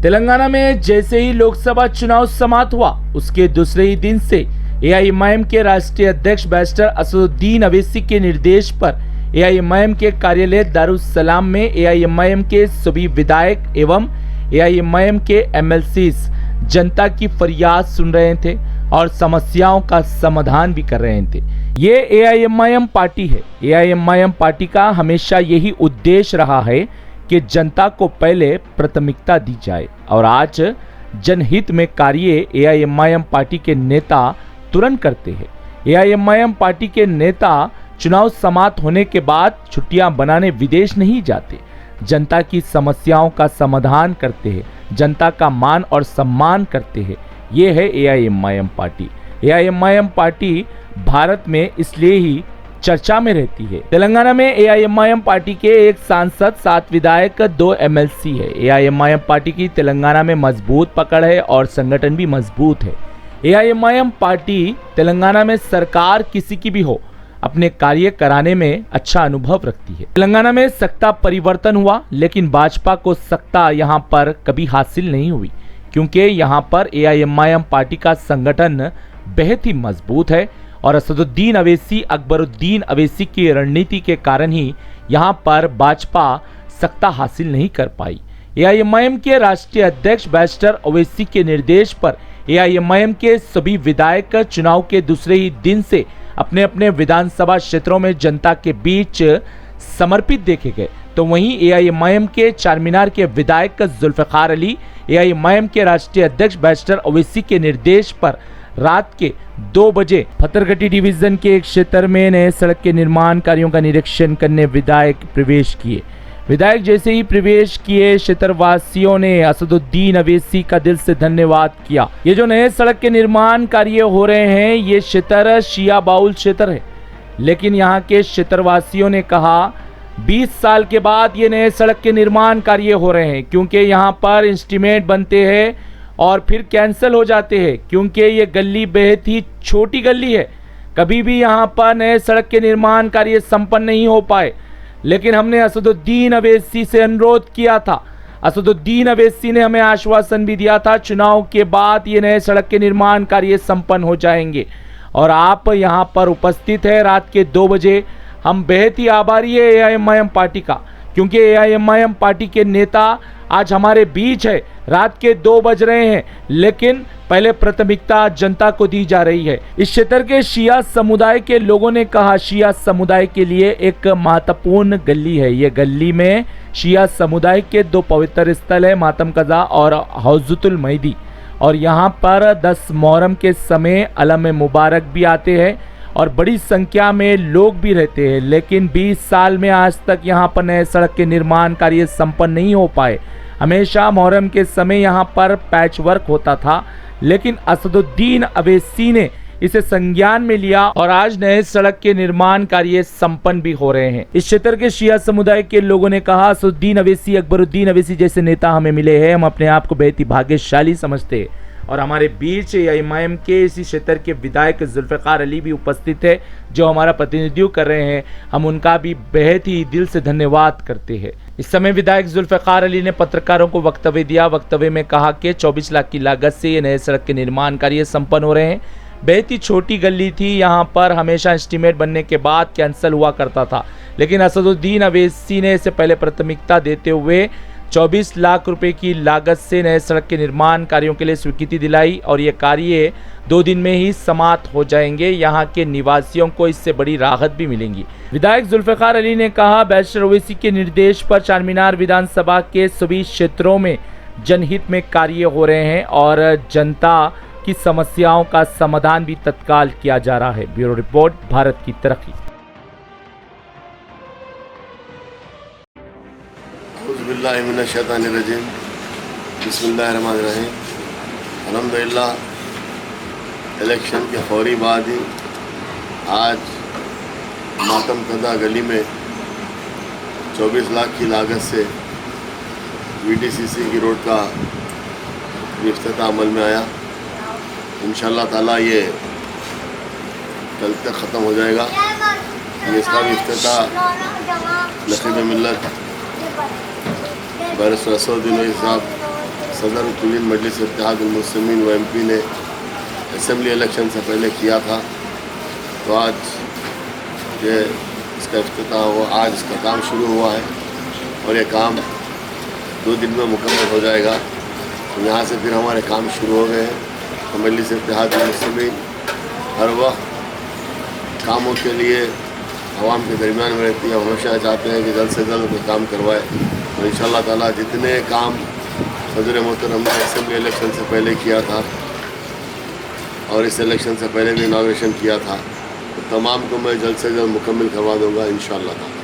तेलंगाना में जैसे ही लोकसभा चुनाव समाप्त हुआ उसके दूसरे ही दिन से एआईएमआईएम के राष्ट्रीय अध्यक्ष बैरिस्टर असदुद्दीन अवैसी के निर्देश पर एआईएमआईएम के कार्यालय दारुस्सलाम में एआईएमआईएम के सभी विधायक एवं एआईएमआईएम के एमएलसीज जनता की फरियाद सुन रहे थे और समस्याओं का समाधान भी कर रहे थे। ये एआईएमआईएम पार्टी है। एआईएमआईएम पार्टी का हमेशा यही उद्देश्य रहा है कि जनता को पहले प्राथमिकता दी जाए और आज जनहित में कार्य एआईएमआईएम पार्टी के नेता तुरंत करते हैं। एआईएमआईएम पार्टी के नेता चुनाव समाप्त होने के बाद छुट्टियां बनाने विदेश नहीं जाते, जनता की समस्याओं का समाधान करते हैं, जनता का मान और सम्मान करते हैं। ये है AIMIM party. AIMIM party Bharat में इसलिए ही चर्चा में रहती है। तेलंगाना में एआईएमआईएम पार्टी के एक सांसद, 7 विधायक, 2 एमएलसी है। एआईएमआईएम पार्टी की तेलंगाना में मजबूत पकड़ है और संगठन भी मजबूत है। एआईएमआईएम पार्टी तेलंगाना में सरकार किसी की भी हो अपने कार्य कराने में अच्छा अनुभव रखती है। तेलंगाना में सत्ता परिवर्तन हुआ लेकिन भाजपा को सत्ता यहाँ पर कभी हासिल नहीं हुई क्योंकि यहाँ पर एआईएमआईएम पार्टी का संगठन बेहद ही मजबूत है और असदुद्दीन अवैसी, अकबरुद्दीन अवैसी की रणनीति के कारण ही यहाँ पर भाजपा सत्ता हासिल नहीं कर पाई। एआईएमआईएम के राष्ट्रीय अध्यक्ष बैरिस्टर अवैसी के निर्देश पर एआईएमआईएम के सभी विधायक चुनाव के दूसरे ही दिन से अपने अपने विधानसभा क्षेत्रों में जनता के बीच समर्पित देखे गए। तो वहीं एआईएमआईएम के चारमीनार के विधायक जुल्फिकार अली एआईएमआईएम के राष्ट्रीय अध्यक्ष बैरिस्टर अवैसी के निर्देश पर रात के 2 बजे फतरगटी डिवीजन के एक क्षेत्र में नए सड़क के निर्माण कार्यों का निरीक्षण करने विधायक प्रवेश किए। विधायक जैसे ही प्रवेश किए, क्षेत्रवासियों ने असदुद्दीन अवैसी का दिल से धन्यवाद किया। ये जो नए सड़क के निर्माण कार्य हो रहे हैं, ये क्षेत्र शिया बाउल क्षेत्र है, लेकिन यहाँ के क्षेत्रवासियों ने कहा 20 साल के बाद ये नए सड़क के निर्माण कार्य हो रहे हैं क्योंकि यहाँ पर इंस्टीमेट बनते हैं और फिर कैंसिल हो जाते हैं क्योंकि ये गली बेहद ही छोटी गली है। कभी भी यहाँ पर नए सड़क के निर्माण कार्य संपन्न नहीं हो पाए, लेकिन हमने असदुद्दीन अवैसी से अनुरोध किया था। असदुद्दीन अवैसी ने हमें आश्वासन भी दिया था चुनाव के बाद ये नए सड़क के निर्माण कार्य संपन्न हो जाएंगे और आप यहाँ पर उपस्थित है रात के 2 बजे। हम बेहद ही आभारी है एआईएमआईएम पार्टी का क्योंकि एआईएमआईएम पार्टी के नेता आज हमारे बीच है। रात के 2 बज रहे हैं लेकिन पहले प्राथमिकता जनता को दी जा रही है। इस क्षेत्र के शिया समुदाय के लोगों ने कहा शिया समुदाय के लिए एक महत्वपूर्ण गली है। ये गली में शिया समुदाय के 2 पवित्र स्थल है, मातम कज़ा और हौजुतुल महदी, और यहाँ पर 10 मुहर्रम के समय अलम मुबारक भी आते हैं और बड़ी संख्या में लोग भी रहते हैं। लेकिन 20 साल में आज तक यहाँ पर नए सड़क के निर्माण कार्य संपन्न नहीं हो पाए। हमेशा मुहर्रम के समय यहाँ पर पैच वर्क होता था, लेकिन असदुद्दीन अवैसी ने इसे संज्ञान में लिया और आज नए सड़क के निर्माण कार्य संपन्न भी हो रहे हैं। इस क्षेत्र के शिया समुदाय के लोगों ने कहा असदुद्दीन अवैसी, अकबरुद्दीन अवैसी जैसे नेता हमें मिले हैं। हम अपने आप को बेहद ही भाग्यशाली समझते हैं और हमारे बीच एआईएमआईएम के इसी क्षेत्र के विधायक जुल्फिकार अली भी उपस्थित है जो हमारा प्रतिनिधित्व कर रहे हैं। हम उनका भी बेहद ही दिल से धन्यवाद करते हैं। इस समय विधायक जुल्फिकार अली ने पत्रकारों को वक्तव्य दिया। वक्तव्य में कहा कि 24 लाख की लागत से ये नए सड़क के निर्माण कार्य संपन्न हो रहे हैं। बेहद ही छोटी गली थी, यहाँ पर हमेशा एस्टीमेट बनने के बाद कैंसिल हुआ करता था, लेकिन असदुद्दीन अवैसी ने इसे पहले प्राथमिकता देते हुए 24 लाख रुपए की लागत से नए सड़क के निर्माण कार्यों के लिए स्वीकृति दिलाई और ये कार्य 2 दिन में ही समाप्त हो जाएंगे। यहाँ के निवासियों को इससे बड़ी राहत भी मिलेंगी। विधायक जुल्फिकार अली ने कहा बैरिस्टर अवैसी के निर्देश पर चारमीनार विधानसभा के सभी क्षेत्रों में जनहित में कार्य हो रहे हैं और जनता की समस्याओं का समाधान भी तत्काल किया जा रहा है। ब्यूरो रिपोर्ट, भारत की तरक्की। बिस्मिल्लाहिर्रहमानिर्रहीम। अल्हम्दुलिल्लाह इलेक्शन के फौरी बाद ही आज मातम कज़ा गली में 24 लाख की लागत से वीटीसीसी की रोड का इफ्तिताह अमल में आया। इंशाअल्लाह ताला ये कल तक ख़त्म हो जाएगा। ये इसका भी इफ्तिताह नक़ीब मिल्लत बैरिस्टर असदुद्दीन अवैसी साहब सदरुद्दीन मजलिस इत्तेहादुल मुस्लिमीन व MP ने असेंबली इलेक्शन से पहले किया था, तो आज ये इसका इफ्तिताह हुआ। आज इसका काम शुरू हुआ है और ये काम 2 दिन में मुकम्मल हो जाएगा। तो यहाँ से फिर हमारे काम शुरू हो गए हैं। तो मजलिस इत्तेहादुल मुस्लिमीन हर वक्त कामों के लिए आवाम के दरमियान में रहती है। हमेशा चाहते हैं कि जल्द से जल्द कोई काम करवाए। तो इंशाअल्लाह ताला जितने काम सदर मोहतरम ने असेंबली इलेक्शन से पहले किया था और इस इलेक्शन से पहले भी इनाग्रेशन किया था, तो तमाम को मैं जल्द से जल्द मुकम्मल करवा दूँगा इंशाअल्लाह ताला।